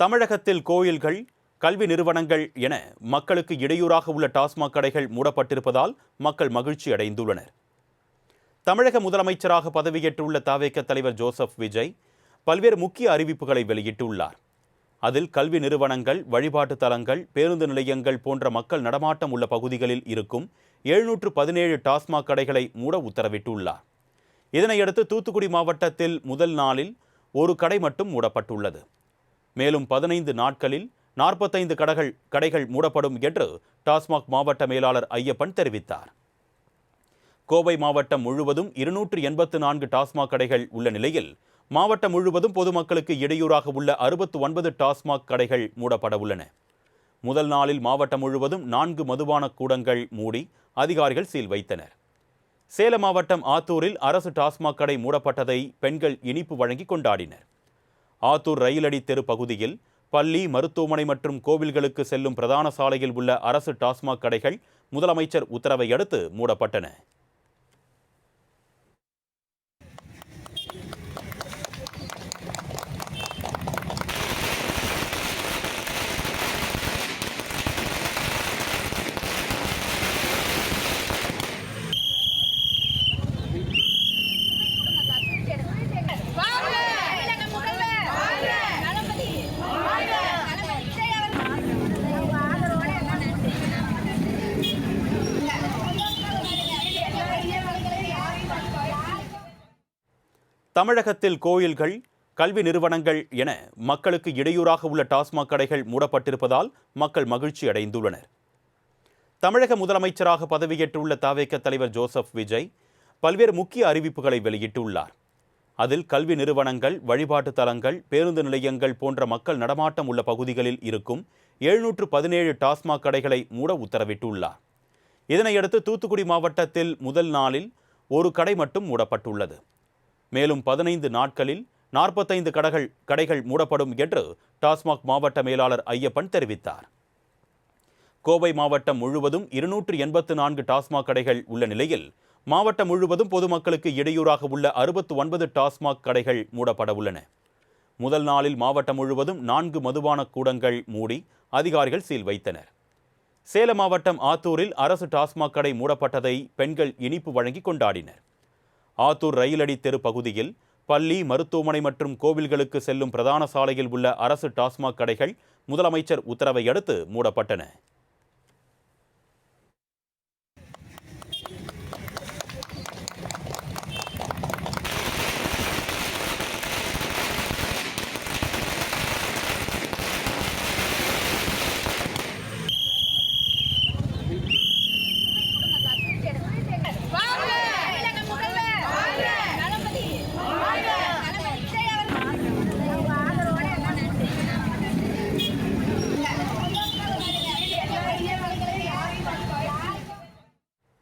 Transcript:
தமிழகத்தில் கோயில்கள், கல்வி நிறுவனங்கள் என மக்களுக்கு இடையூறாக உள்ள டாஸ்மாக் கடைகள் மூடப்பட்டிருப்பதால் மக்கள் மகிழ்ச்சி அடைந்துள்ளனர். தமிழக முதலமைச்சராக பதவியேற்றுள்ள தவேக தலைவர் ஜோசப் விஜய் பல்வேறு முக்கிய அறிவிப்புகளை வெளியிட்டுள்ளார். அதில் கல்வி நிறுவனங்கள், வழிபாட்டு தலங்கள், பேருந்து நிலையங்கள் போன்ற மக்கள் நடமாட்டம் உள்ள பகுதிகளில் இருக்கும் 717 டாஸ்மாக் கடைகளை மூட உத்தரவிட்டுள்ளார். இதனையடுத்து தூத்துக்குடி மாவட்டத்தில் முதல் நாளில் ஒரு கடை மட்டும் மூடப்பட்டுள்ளது. மேலும் 15 நாட்களில் 45 கடைகள் மூடப்படும் என்று டாஸ்மாக் மாவட்ட மேலாளர் ஐயப்பன் தெரிவித்தார். கோவை மாவட்டம் முழுவதும் 284 டாஸ்மாக் கடைகள் உள்ள நிலையில் மாவட்டம் முழுவதும் பொதுமக்களுக்கு இடையூறாக உள்ள 69 டாஸ்மாக் கடைகள் மூடப்பட உள்ளன. முதல் நாளில் மாவட்டம் முழுவதும் 4 மதுபான கூடங்கள் மூடி அதிகாரிகள் சீல் வைத்தனர். சேலம் மாவட்டம் ஆத்தூரில் அரசு டாஸ்மாக் கடை மூடப்பட்டதை பெண்கள் இனிப்பு வழங்கி கொண்டாடினர். ஆத்தூர் ரயிலடி தெரு பகுதியில் பள்ளி, மருத்துவமனை மற்றும் கோவில்களுக்கு செல்லும் பிரதான சாலையில் உள்ள அரசு டாஸ்மாக் கடைகள் முதலமைச்சர் உத்தரவை அடுத்து மூடப்பட்டன. தமிழகத்தில் கோயில்கள், கல்வி நிறுவனங்கள் என மக்களுக்கு இடையூறாக உள்ள டாஸ்மாக் கடைகள் மூடப்பட்டிருப்பதால் மக்கள் மகிழ்ச்சி அடைந்துள்ளனர். தமிழக முதலமைச்சராக பதவியேற்றுள்ள தவேக தலைவர் ஜோசப் விஜய் பல்வேறு முக்கிய அறிவிப்புகளை வெளியிட்டுள்ளார். அதில் கல்வி நிறுவனங்கள், வழிபாட்டு தலங்கள், பேருந்து நிலையங்கள் போன்ற மக்கள் நடமாட்டம் உள்ள பகுதிகளில் இருக்கும் 717 டாஸ்மாக் கடைகளை மூட உத்தரவிட்டுள்ளார். இதனையடுத்து தூத்துக்குடி மாவட்டத்தில் முதல் நாளில் ஒரு கடை மட்டும் மூடப்பட்டுள்ளது. மேலும் 15 நாட்களில் 45 கடைகள் மூடப்படும் என்று டாஸ்மாக் மாவட்ட மேலாளர் ஐயப்பன் தெரிவித்தார். கோவை மாவட்டம் முழுவதும் 284 டாஸ்மாக் கடைகள் உள்ள நிலையில் மாவட்டம் முழுவதும் பொதுமக்களுக்கு இடையூறாக உள்ள 69 டாஸ்மாக் கடைகள் மூடப்பட உள்ளன. முதல் நாளில் மாவட்டம் முழுவதும் 4 மதுபான கூடங்கள் மூடி அதிகாரிகள் சீல் வைத்தனர். சேலம் மாவட்டம் ஆத்தூரில் அரசு டாஸ்மாக் கடை மூடப்பட்டதை பெண்கள் இனிப்பு வழங்கி கொண்டாடினர். ஆத்தூர் ரயிலடி தெரு பகுதியில் பள்ளி, மருத்துவமனை மற்றும் கோவில்களுக்கு செல்லும் பிரதான சாலையில் உள்ள அரசு டாஸ்மாக் கடைகள் முதலமைச்சர் உத்தரவை அடுத்து மூடப்பட்டன.